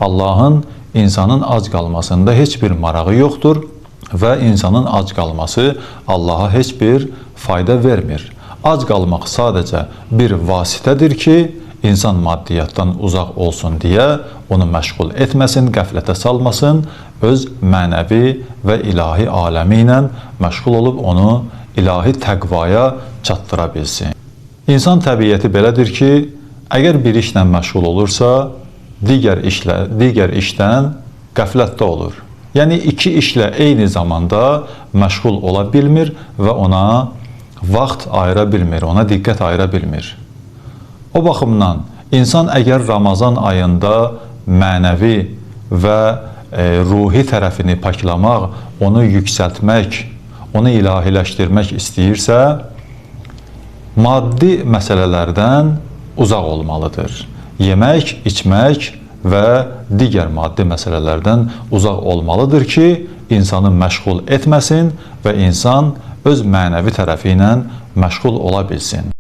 Allahın insanın ac qalmasında heç bir marağı yoxdur və insanın ac qalması Allaha heç bir fayda vermir. Ac qalmaq sadəcə bir vasitədir ki, insan maddiyyatdan uzaq olsun deyə onu məşğul etməsin, qəflətə salmasın, öz mənəvi və ilahi aləmi ilə məşğul olub onu ilahi təqvaya çatdıra bilsin. İnsan təbiəti belədir ki, əgər bir işlə məşğul olursa, digər işdən qəflətdə olur. Yəni, iki işlə eyni zamanda məşğul ola bilmir və ona vaxt ayıra bilmir, ona diqqət ayıra bilmir. O baxımdan, insan əgər Ramazan ayında mənəvi və ruhi tərəfini paklamaq, onu yüksəltmək, onu ilahiləşdirmək istəyirsə, maddi məsələlərdən uzaq olmalıdır. Yemək, içmək və digər maddi məsələlərdən uzaq olmalıdır ki, insanı məşğul etməsin və insan öz mənəvi tərəfi ilə məşğul ola bilsin.